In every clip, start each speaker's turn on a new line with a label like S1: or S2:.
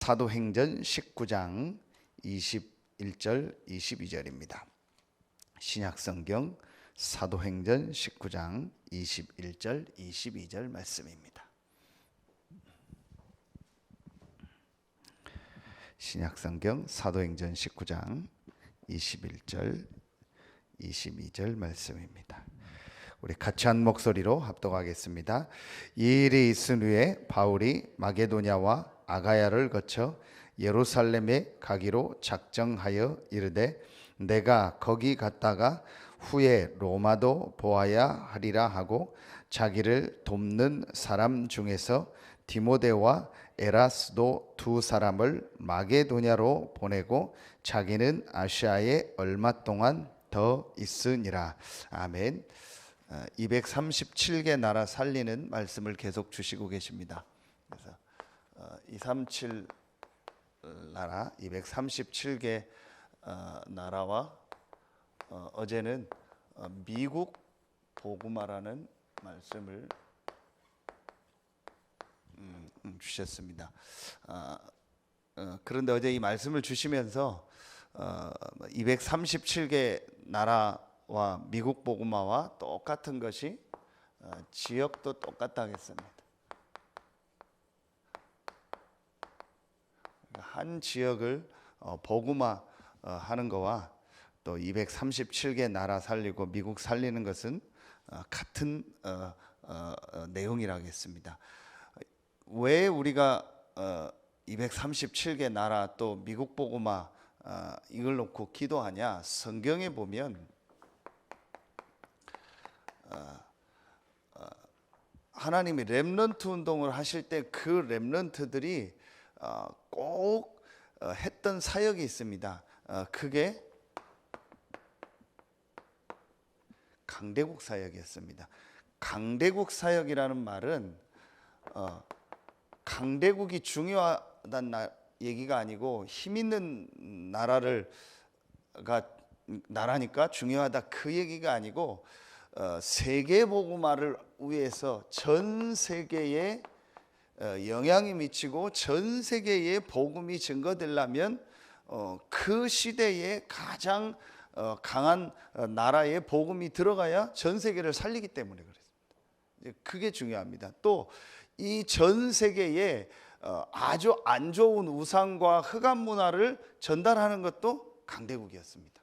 S1: 사도행전 19장 21절 22절입니다. 신약성경 사도행전 19장 21절 22절 말씀입니다. 신약성경 사도행전 19장 21절 22절 말씀입니다. 우리 같이 한 목소리로 합독하겠습니다. 이 일이 있은 후에 바울이 마게도냐와 아가야를 거쳐 예루살렘에 가기로 작정하여 이르되 내가 거기 갔다가 후에 로마도 보아야 하리라 하고 자기를 돕는 사람 중에서 디모데와 에라스도 두 사람을 마게도냐로 보내고 자기는 아시아에 얼마 동안 더 있으니라. 아멘. 237개 나라 살리는 말씀을 계속 주시고 계십니다. 그래서 237 나라 237개 나라와 어제는 미국 복음화라는 말씀을 주셨습니다. 그런데 어제 이 말씀을 주시면서 237개 나라와 미국 복음화와 똑같은 것이 지역도 똑같다 하겠습니다. 한 지역을 복음화 하는 거와 또 237개 나라 살리고 미국 살리는 것은 같은 내용이라 하겠습니다. 왜 우리가 237개 나라 또 미국 복음화 이걸 놓고 기도하냐? 성경에 보면 하나님이 렘넌트 운동을 하실 때 그 렘넌트들이 꼭 했던 사역이 있습니다. 그게 강대국 사역이었습니다. 강대국 사역이라는 말은 강대국이 중요하다는 얘기가 아니고 힘 있는 나라니까 중요하다 그 얘기가 아니고 세계 복음화를 위해서 전 세계에 영향이 미치고 전 세계에 복음이 증거되려면 그 시대에 가장 강한 나라에 복음이 들어가야 전 세계를 살리기 때문에 그렇습니다. 그게 중요합니다. 또 이 전 세계에 아주 안 좋은 우상과 흑암 문화를 전달하는 것도 강대국이었습니다.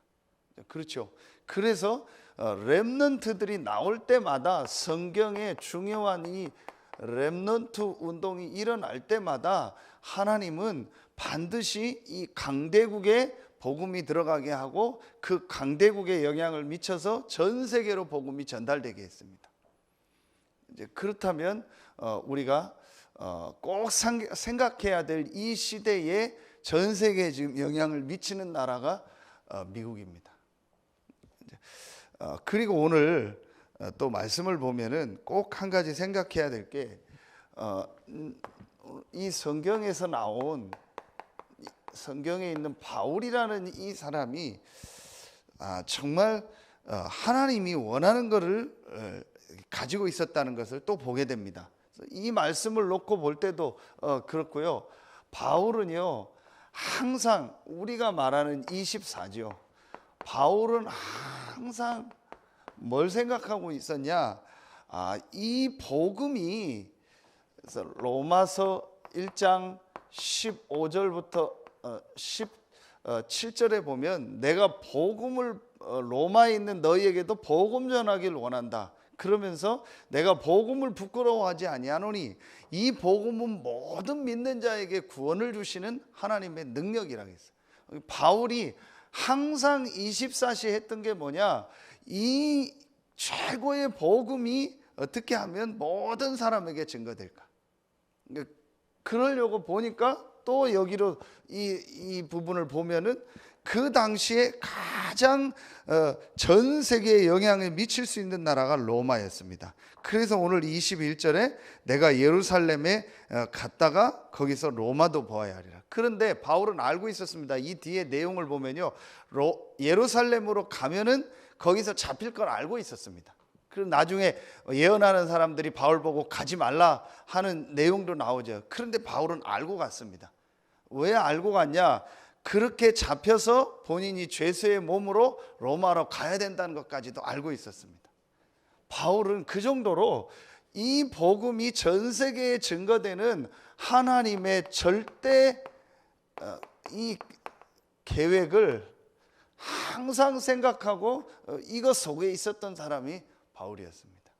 S1: 그렇죠. 그래서 렘넌트들이 나올 때마다 성경에 중요한 이 렘넌트 운동이 일어날 때마다 하나님은 반드시 이 강대국에 복음이 들어가게 하고 그 강대국에 영향을 미쳐서 전 세계로 복음이 전달되게 했습니다. 이제 그렇다면 우리가 꼭 생각해야 될 이 시대에 전 세계에 지금 영향을 미치는 나라가 미국입니다. 그리고 오늘 또 말씀을 보면은 꼭 한 가지 생각해야 될 게 이 성경에서 나온 성경에 있는 바울이라는 이 사람이 정말 하나님이 원하는 것을 가지고 있었다는 것을 또 보게 됩니다. 이 말씀을 놓고 볼 때도 그렇고요. 바울은요 항상 우리가 말하는 24죠. 바울은 항상 뭘 생각하고 있었냐? 이 복음이 그래서 로마서 1장 15절부터 17절에 보면 내가 복음을 로마에 있는 너희에게도 복음 전하기를 원한다. 그러면서 내가 복음을 부끄러워하지 아니하노니 이 복음은 모든 믿는 자에게 구원을 주시는 하나님의 능력이라고 했어요. 바울이 항상 24시 했던 게 뭐냐? 이 최고의 복음이 어떻게 하면 모든 사람에게 증거될까? 그러려고 보니까 또 여기로 이 부분을 보면은 그 당시에 가장 전 세계에 영향을 미칠 수 있는 나라가 로마였습니다. 그래서 오늘 21절에 내가 예루살렘에 갔다가 거기서 로마도 보아야 하리라. 그런데 바울은 알고 있었습니다. 이 뒤에 내용을 보면요, 예루살렘으로 가면은 거기서 잡힐 걸 알고 있었습니다. 그리고 나중에 예언하는 사람들이 바울 보고 가지 말라 하는 내용도 나오죠. 그런데 바울은 알고 갔습니다. 왜 알고 갔냐? 그렇게 잡혀서 본인이 죄수의 몸으로 로마로 가야 된다는 것까지도 알고 있었습니다. 바울은 그 정도로 이 복음이 전 세계에 증거되는 하나님의 절대 이 계획을 항상 생각하고 이것 속에 있었던 사람이 바울이었습니다.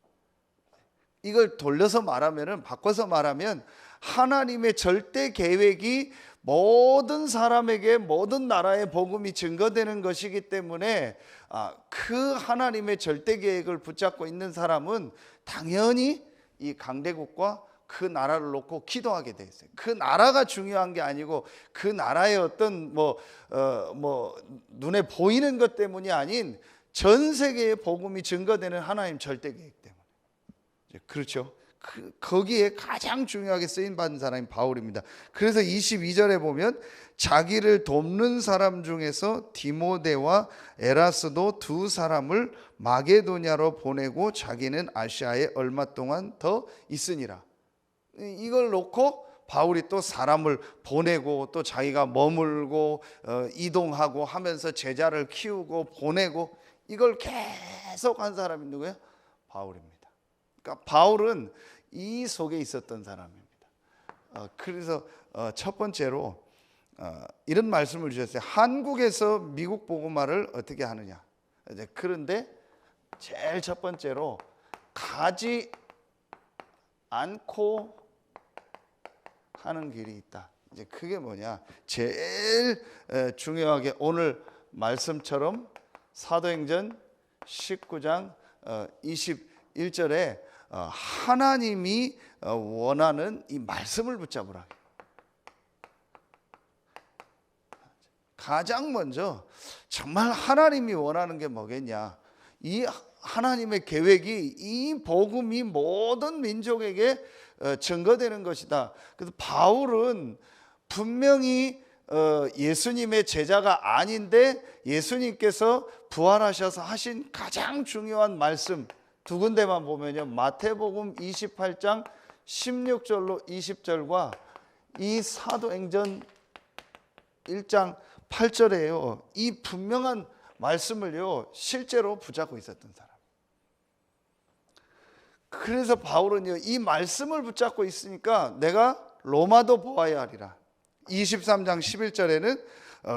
S1: 이걸 돌려서 말하면, 바꿔서 말하면, 하나님의 절대 계획이 모든 사람에게 모든 나라의 복음이 증거되는 것이기 때문에 그 하나님의 절대 계획을 붙잡고 있는 사람은 당연히 이 강대국과 그 나라를 놓고 기도하게 돼 있어요. 그 나라가 중요한 게 아니고 그 나라의 어떤 눈에 보이는 것 때문이 아닌 전 세계의 복음이 증거되는 하나님 절대 계획 때문에. 그렇죠. 거기에 가장 중요하게 쓰임 받은 사람이 바울입니다. 그래서 22절에 보면 자기를 돕는 사람 중에서 디모데와 에라스도 두 사람을 마게도냐로 보내고 자기는 아시아에 얼마 동안 더 있으니라. 이걸 놓고 바울이 또 사람을 보내고 또 자기가 머물고 이동하고 하면서 제자를 키우고 보내고 이걸 계속 한 사람이 누구예요? 바울입니다. 그러니까 바울은 이 속에 있었던 사람입니다. 그래서 첫 번째로 이런 말씀을 주셨어요. 한국에서 미국 복음화를 어떻게 하느냐. 그런데 제일 첫 번째로 가지 않고 하는 길이 있다. 이제 그게 뭐냐? 제일 중요하게 오늘 말씀처럼 사도행전 19장 21절에 하나님이 원하는 이 말씀을 붙잡으라. 가장 먼저 정말 하나님이 원하는 게 뭐겠냐? 이 하나님의 계획이 이 복음이 모든 민족에게 증거되는 것이다. 그래서 바울은 분명히 예수님의 제자가 아닌데 예수님께서 부활하셔서 하신 가장 중요한 말씀 두 군데만 보면요, 마태복음 28장 16절로 20절과 이 사도행전 1장 8절에요. 이 분명한 말씀을요 실제로 붙잡고 있었던 사람. 그래서 바울은요 이 말씀을 붙잡고 있으니까 내가 로마도 보아야 하리라. 23장 11절에는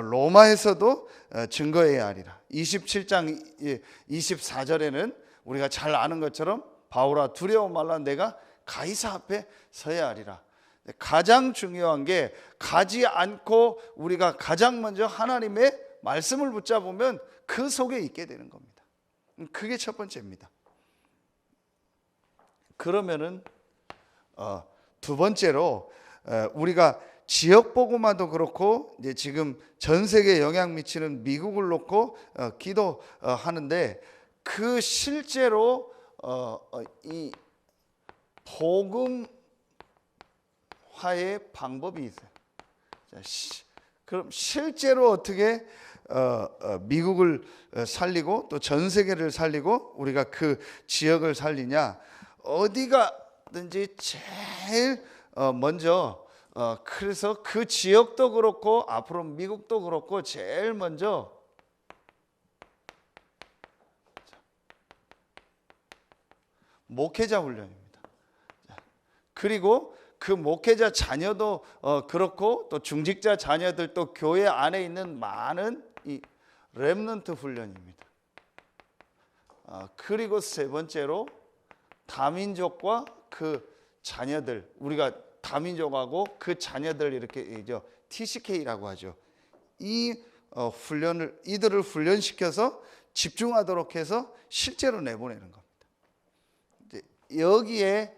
S1: 로마에서도 증거해야 하리라. 27장 24절에는 우리가 잘 아는 것처럼 바울아 두려워 말라 내가 가이사 앞에 서야 하리라. 가장 중요한 게 가지 않고 우리가 가장 먼저 하나님의 말씀을 붙잡으면 그 속에 있게 되는 겁니다. 그게 첫 번째입니다. 그러면은 두 번째로 우리가 지역 복음화도 그렇고 이제 지금 전 세계에 영향 미치는 미국을 놓고 기도하는데 그 실제로 이 복음화의 방법이 있어요. 그럼 실제로 어떻게 미국을 살리고 또 전 세계를 살리고 우리가 그 지역을 살리냐? 어디가든지 제일 먼저 그래서 그 지역도 그렇고 앞으로 미국도 그렇고 제일 먼저 목회자 훈련입니다. 그리고 그 목회자 자녀도 그렇고 또 중직자 자녀들도 교회 안에 있는 많은 이 렘넌트 훈련입니다. 그리고 세 번째로 다민족과 그 자녀들, 우리가 다민족하고 그 자녀들 이렇게 TCK라고 하죠. 이 훈련을 이들을 훈련시켜서 집중하도록 해서 실제로 내보내는 겁니다. 이제 여기에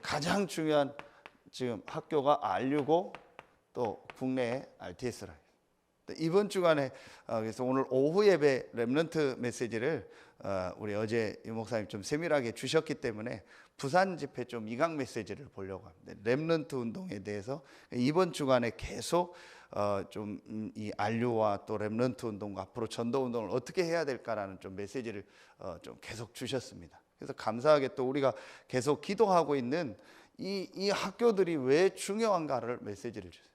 S1: 가장 중요한 지금 학교가 RU고 또 국내에 RTS라. 이번 주간에 그래서 오늘 오후 예배 렘넌트 메시지를 우리 어제 유 목사님 좀 세밀하게 주셨기 때문에 부산 집회 좀 이강 메시지를 보려고 합니다. 렘넌트 운동에 대해서 이번 주간에 계속 좀 이 RU와 또 렘넌트 운동과 앞으로 전도 운동을 어떻게 해야 될까라는 좀 메시지를 좀 계속 주셨습니다. 그래서 감사하게 또 우리가 계속 기도하고 있는 이 학교들이 왜 중요한가를 메시지를 주세요.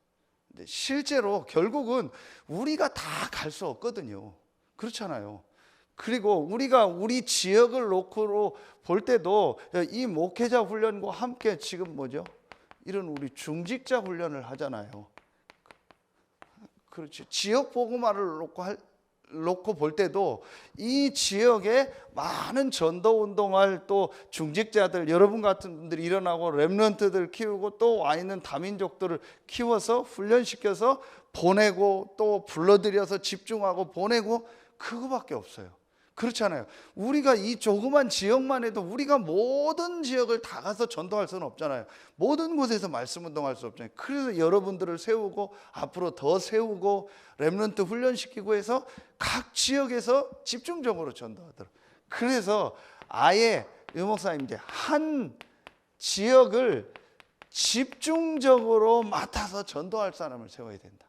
S1: 실제로 결국은 우리가 다 갈 수 없거든요. 그렇잖아요. 그리고 우리가 우리 지역을 놓고 볼 때도 이 목회자 훈련과 함께 지금 뭐죠? 이런 우리 중직자 훈련을 하잖아요. 그렇지. 지역 복음화를 놓고 볼 때도 이 지역에 많은 전도 운동할 또 중직자들, 여러분 같은 분들이 일어나고 렘넌트들 키우고 또 와 있는 다민족들을 키워서 훈련시켜서 보내고 또 불러들여서 집중하고 보내고, 그거밖에 없어요. 그렇잖아요. 우리가 이 조그만 지역만 해도 우리가 모든 지역을 다 가서 전도할 수는 없잖아요. 모든 곳에서 말씀 운동할 수 없잖아요. 그래서 여러분들을 세우고 앞으로 더 세우고 렘넌트 훈련시키고 해서 각 지역에서 집중적으로 전도하도록. 그래서 아예 유목사님 이제 한 지역을 집중적으로 맡아서 전도할 사람을 세워야 된다.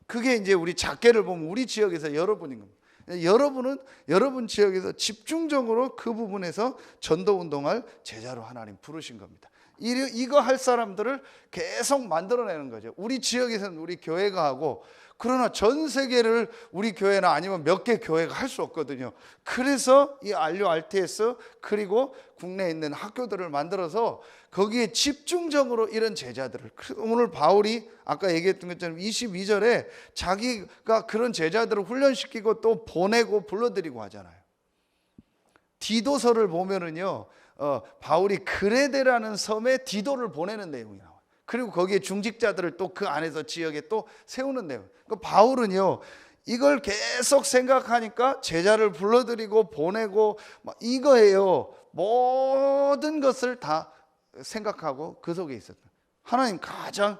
S1: 그게 이제 우리 작계를 보면 우리 지역에서 여러분인 겁니다. 여러분은 여러분 지역에서 집중적으로 그 부분에서 전도 운동할 제자로 하나님 부르신 겁니다. 이거 할 사람들을 계속 만들어내는 거죠. 우리 지역에서는 우리 교회가 하고, 그러나 전 세계를 우리 교회나 아니면 몇 개 교회가 할 수 없거든요. 그래서 이 알류 RTS 그리고 국내에 있는 학교들을 만들어서 거기에 집중적으로 이런 제자들을, 오늘 바울이 아까 얘기했던 것처럼 22절에 자기가 그런 제자들을 훈련시키고 또 보내고 불러들이고 하잖아요. 디도서를 보면은요, 바울이 그레데라는 섬에 디도를 보내는 내용이 나와요. 그리고 거기에 중직자들을 또 그 안에서 지역에 또 세우는 내용. 그러니까 바울은요, 이걸 계속 생각하니까 제자를 불러들이고 보내고 이거예요. 모든 것을 다 생각하고 그 속에 있었다. 하나님 가장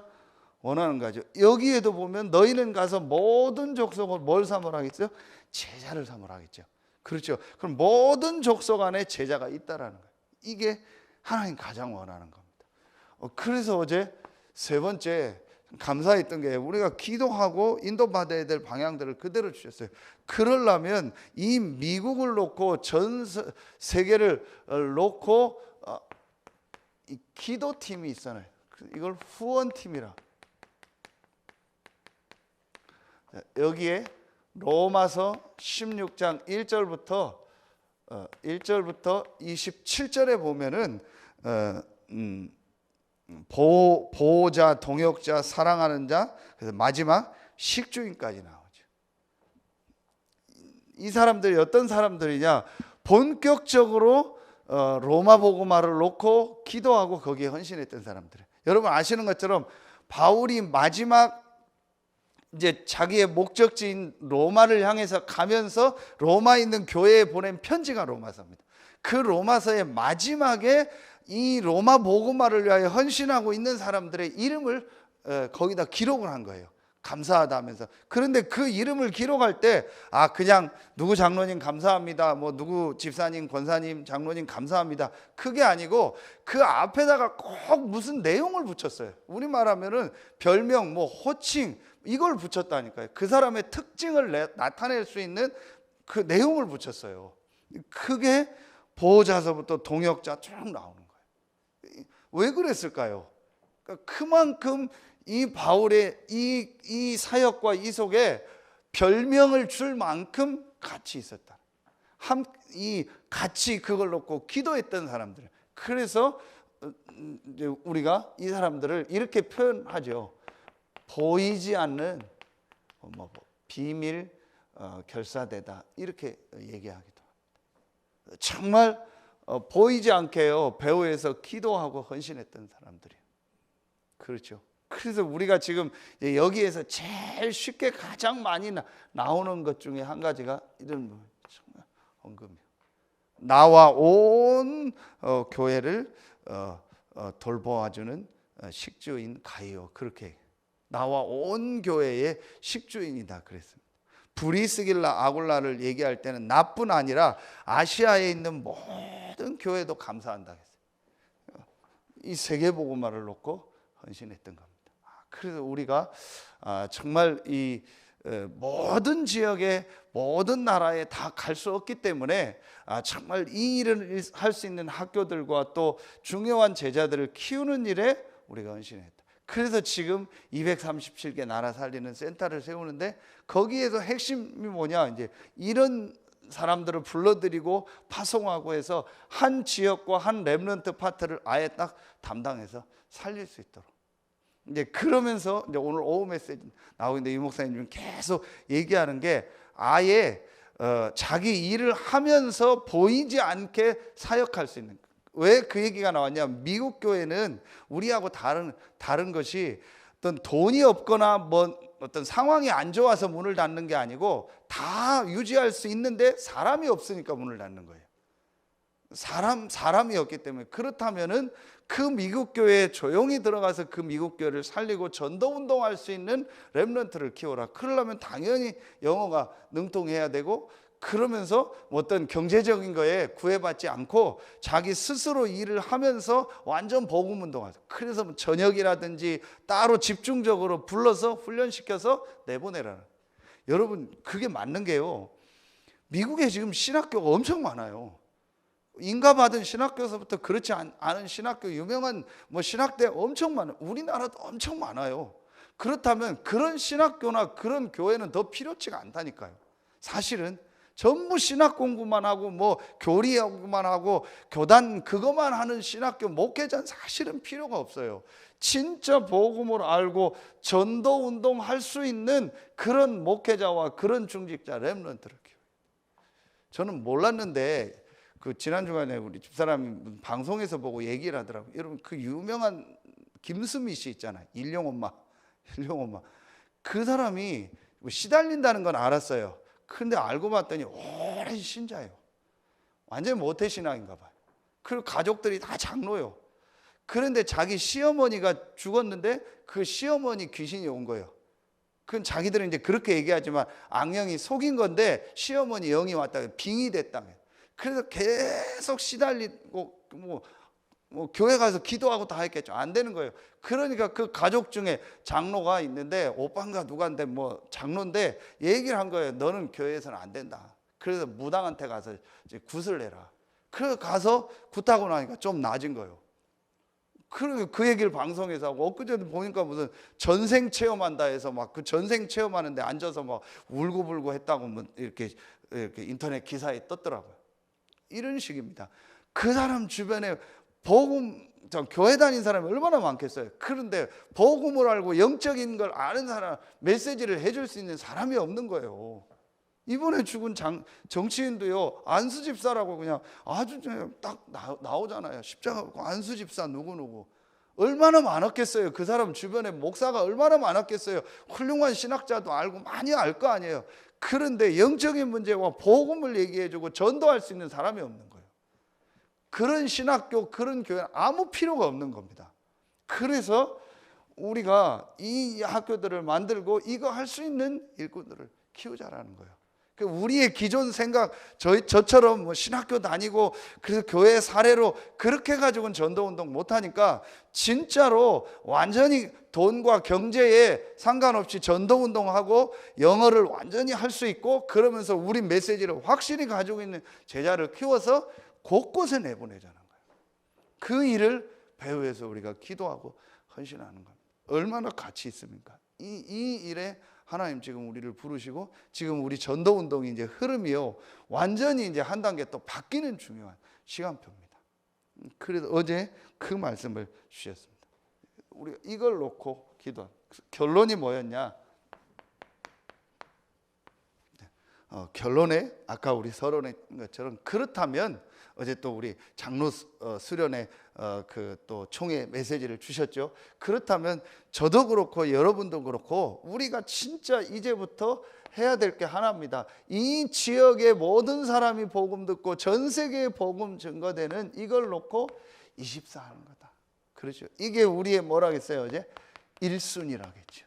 S1: 원하는 거죠. 여기에도 보면 너희는 가서 모든 족속을 뭘 삼으라 하겠어요? 제자를 삼으라 하겠죠. 그렇죠. 그럼 모든 족속 안에 제자가 있다라는 거예요. 이게 하나님 가장 원하는 겁니다. 그래서 어제 세 번째 감사했던 게, 우리가 기도하고 인도받아야 될 방향들을 그대로 주셨어요. 그러려면 이 미국을 놓고 전 세계를 놓고 이 기도팀이 있잖아요. 이걸 후원팀이라. 여기에 로마서 16장 1절부터 27절에 보면은 보호자, 동역자, 사랑하는 자, 그래서 마지막 식주인까지 나오죠. 이 사람들이 어떤 사람들이냐? 본격적으로 로마 복음화를 놓고 기도하고 거기에 헌신했던 사람들이에요. 여러분 아시는 것처럼 바울이 마지막 이제 자기의 목적지인 로마를 향해서 가면서 로마에 있는 교회에 보낸 편지가 로마서입니다. 그 로마서의 마지막에 이 로마 복음화를 위하여 헌신하고 있는 사람들의 이름을 거기다 기록을 한 거예요. 감사하다 하면서. 그런데 그 이름을 기록할 때 그냥 누구 장로님 감사합니다, 뭐 누구 집사님, 권사님, 장로님 감사합니다, 그게 아니고 그 앞에다가 꼭 무슨 내용을 붙였어요. 우리말 하면은 별명, 뭐 호칭, 이걸 붙였다니까요. 그 사람의 특징을 나타낼 수 있는 그 내용을 붙였어요. 그게 보호자서부터 동역자 쭉 나오는 거예요. 왜 그랬을까요? 그러니까 그만큼 이 바울의 이 사역과 이 속에 별명을 줄 만큼 같이 있었다. 같이 그걸 놓고 기도했던 사람들. 그래서 이제 우리가 이 사람들을 이렇게 표현하죠. 보이지 않는 비밀 결사대다, 이렇게 얘기하기도 합니다. 정말 보이지 않게요, 배후에서 기도하고 헌신했던 사람들이에요. 그렇죠. 그래서 우리가 지금 여기에서 제일 쉽게 가장 많이 나오는 것 중에 한 가지가 이런 정말 헌금이에요. 나와 온 교회를 돌보아주는 식주인 가이오, 그렇게 나와 온 교회의 식주인이다 그랬습니다. 브리스길라 아굴라를 얘기할 때는 나뿐 아니라 아시아에 있는 모든 교회도 감사한다 했어요. 이 세계복음화를 놓고 헌신했던 겁니다. 그래서 우리가 정말 이 모든 지역에 모든 나라에 다 갈 수 없기 때문에 정말 이 일을 할 수 있는 학교들과 또 중요한 제자들을 키우는 일에 우리가 헌신했다. 그래서 지금 237개 나라 살리는 센터를 세우는데, 거기에서 핵심이 뭐냐, 이제 이런 사람들을 불러들이고 파송하고 해서 한 지역과 한 렘넌트 파트를 아예 딱 담당해서 살릴 수 있도록. 이제 그러면서 이제 오늘 오후 메시지 나오는데 이 목사님이 계속 얘기하는 게, 아예 자기 일을 하면서 보이지 않게 사역할 수 있는. 왜 그 얘기가 나왔냐? 미국 교회는 우리하고 다른 것이 어떤 돈이 없거나 뭐 어떤 상황이 안 좋아서 문을 닫는 게 아니고, 다 유지할 수 있는데 사람이 없으니까 문을 닫는 거예요. 사람이 없기 때문에. 그렇다면은 그 미국 교회에 조용히 들어가서 그 미국 교회를 살리고 전도 운동할 수 있는 렘넌트를 키워라. 그러려면 당연히 영어가 능통해야 되고, 그러면서 어떤 경제적인 거에 구애받지 않고 자기 스스로 일을 하면서 완전 복음 운동하죠. 그래서 뭐 저녁이라든지 따로 집중적으로 불러서 훈련시켜서 내보내라. 여러분, 그게 맞는 게요, 미국에 지금 신학교가 엄청 많아요. 인가받은 신학교에서부터 그렇지 않은 신학교, 유명한 뭐 신학대 엄청 많아요. 우리나라도 엄청 많아요. 그렇다면 그런 신학교나 그런 교회는 더 필요치가 않다니까요. 사실은 전부 신학 공부만 하고 뭐 교리하고만 하고 교단 그것만 하는 신학교 목회자는 사실은 필요가 없어요. 진짜 복음을 알고 전도 운동할 수 있는 그런 목회자와 그런 중직자, 렘넌트를 키워요. 저는 몰랐는데 그 지난 주간에 우리 집사람이 방송에서 보고 얘기를 하더라고요. 여러분, 그 유명한 김수미 씨 있잖아요. 일용엄마. 그 사람이 시달린다는 건 알았어요. 근데 알고 봤더니 오랜 신자예요. 완전히 모태신앙인가 봐요. 그리고 가족들이 다 장로요. 그런데 자기 시어머니가 죽었는데 그 시어머니 귀신이 온 거예요. 그건 자기들은 이제 그렇게 얘기하지만 악령이 속인 건데, 시어머니 영이 왔다, 빙이 됐다며. 그래서 계속 시달리고 뭐 교회 가서 기도하고 다 했겠죠. 안 되는 거예요. 그러니까 그 가족 중에 장로가 있는데, 오빠인가 누가인데 뭐 장로인데 얘기를 한 거예요. 너는 교회에서는 안 된다. 그래서 무당한테 가서 이제 굿을 내라. 그래서 가서 굿하고 나니까 좀 나아진 거예요. 그 얘기를 방송에서 하고, 엊그제도 보니까 무슨 전생 체험한다 해서 막 그 전생 체험하는데 앉아서 막 울고불고 했다고 뭐 이렇게 인터넷 기사에 떴더라고요. 이런 식입니다. 그 사람 주변에 교회 다닌 사람이 얼마나 많겠어요. 그런데 복음을 알고 영적인 걸 아는 사람, 메시지를 해줄 수 있는 사람이 없는 거예요. 이번에 죽은 정치인도요, 안수 집사라고 그냥 아주 딱 나오잖아요. 십자가 안수 집사 누구누구. 얼마나 많았겠어요. 그 사람 주변에 목사가 얼마나 많았겠어요. 훌륭한 신학자도 알고 많이 알 거 아니에요. 그런데 영적인 문제와 복음을 얘기해주고 전도할 수 있는 사람이 없는 거예요. 그런 신학교, 그런 교회는 아무 필요가 없는 겁니다. 그래서 우리가 이 학교들을 만들고 이거 할 수 있는 일꾼들을 키우자라는 거예요. 우리의 기존 생각, 저처럼 뭐 신학교 다니고 그래서 교회 사례로 그렇게 가지고는 전도운동 못하니까, 진짜로 완전히 돈과 경제에 상관없이 전도운동하고 영어를 완전히 할 수 있고, 그러면서 우리 메시지를 확실히 가지고 있는 제자를 키워서 곳곳에 내보내자는 거예요. 그 일을 배후에서 우리가 기도하고 헌신하는 겁니다. 얼마나 가치 있습니까? 이 일에 하나님 지금 우리를 부르시고, 지금 우리 전도운동이 이제 흐름이요, 완전히 이제 한 단계 또 바뀌는 중요한 시간표입니다. 그래서 어제 그 말씀을 주셨습니다. 우리가 이걸 놓고 기도한 결론이 뭐였냐? 결론에 아까 우리 서론의 것처럼, 그렇다면 어제 또 우리 장로 수련회 그 또 총회 메시지를 주셨죠. 그렇다면 저도 그렇고 여러분도 그렇고 우리가 진짜 이제부터 해야 될 게 하나입니다. 이 지역의 모든 사람이 복음 듣고 전 세계에 복음 증거되는 이걸 놓고 24 하는 거다. 그렇죠. 이게 우리의 뭐라겠어요? 어제 1순위라겠죠.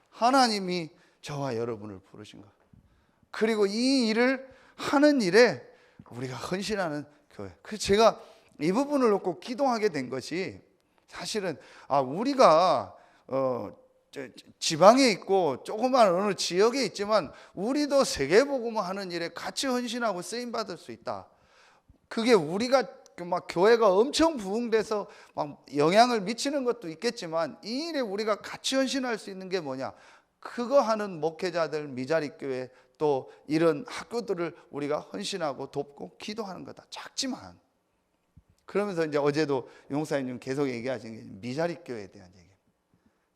S1: 하나님이 저와 여러분을 부르신 것. 그리고 이 일을 하는 일에 우리가 헌신하는 교회. 그래서 제가 이 부분을 놓고 기도하게 된 것이, 사실은 우리가 지방에 있고 조그만 어느 지역에 있지만 우리도 세계복음을 하는 일에 같이 헌신하고 쓰임 받을 수 있다. 그게 우리가 막 교회가 엄청 부흥돼서 막 영향을 미치는 것도 있겠지만 이 일에 우리가 같이 헌신할 수 있는 게 뭐냐? 그거 하는 목회자들, 미자립 교회 또 이런 학교들을 우리가 헌신하고 돕고 기도하는 거다. 작지만. 그러면서 이제 어제도 용사님 계속 얘기하신 게 미자립 교회에 대한 얘기.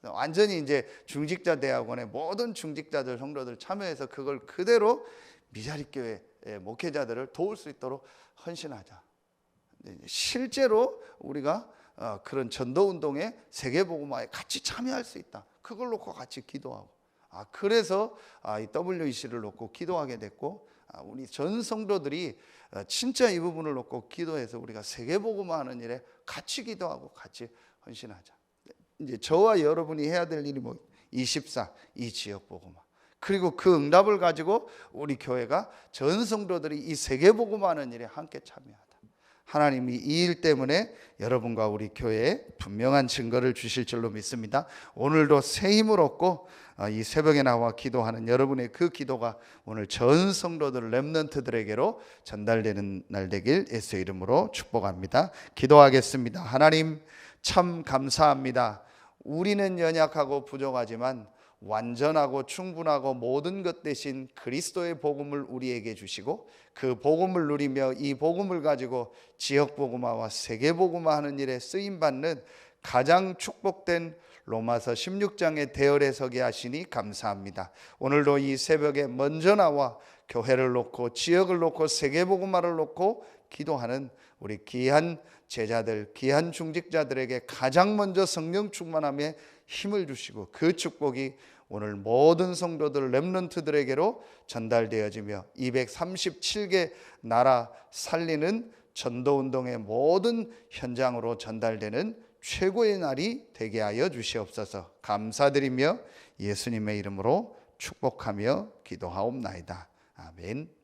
S1: 완전히 이제 중직자 대학원의 모든 중직자들 성도들 참여해서 그걸 그대로 미자립 교회 목회자들을 도울 수 있도록 헌신하자. 실제로 우리가 그런 전도 운동에 세계복음화에 같이 참여할 수 있다. 그걸 놓고 같이 기도하고. 그래서 이 WEC를 놓고 기도하게 됐고, 우리 전 성도들이 진짜 이 부분을 놓고 기도해서 우리가 세계복음화하는 일에 같이 기도하고 같이 헌신하자. 이제 저와 여러분이 해야 될 일이 뭐 24, 이 지역 복음화. 그리고 그 응답을 가지고 우리 교회가 전 성도들이 이 세계복음화하는 일에 함께 참여하다. 하나님이 이 일 때문에 여러분과 우리 교회에 분명한 증거를 주실 줄로 믿습니다. 오늘도 새 힘을 얻고 이 새벽에 나와 기도하는 여러분의 그 기도가 오늘 전 성도들 렘넌트들에게로 전달되는 날 되길 예수의 이름으로 축복합니다. 기도하겠습니다. 하나님 참 감사합니다. 우리는 연약하고 부족하지만 완전하고 충분하고 모든 것 대신 그리스도의 복음을 우리에게 주시고 그 복음을 누리며 이 복음을 가지고 지역 복음화와 세계 복음화하는 일에 쓰임 받는 가장 축복된 로마서 16장의 대열에 서게 하시니 감사합니다. 오늘도 이 새벽에 먼저 나와 교회를 놓고 지역을 놓고 세계 복음화를 놓고 기도하는 우리 귀한 제자들, 귀한 중직자들에게 가장 먼저 성령 충만함에 힘을 주시고 그 축복이 오늘 모든 성도들 렘넌트들에게로 전달되어지며 237개 나라 살리는 전도운동의 모든 현장으로 전달되는 최고의 날이 되게 하여 주시옵소서. 감사드리며 예수님의 이름으로 축복하며 기도하옵나이다. 아멘.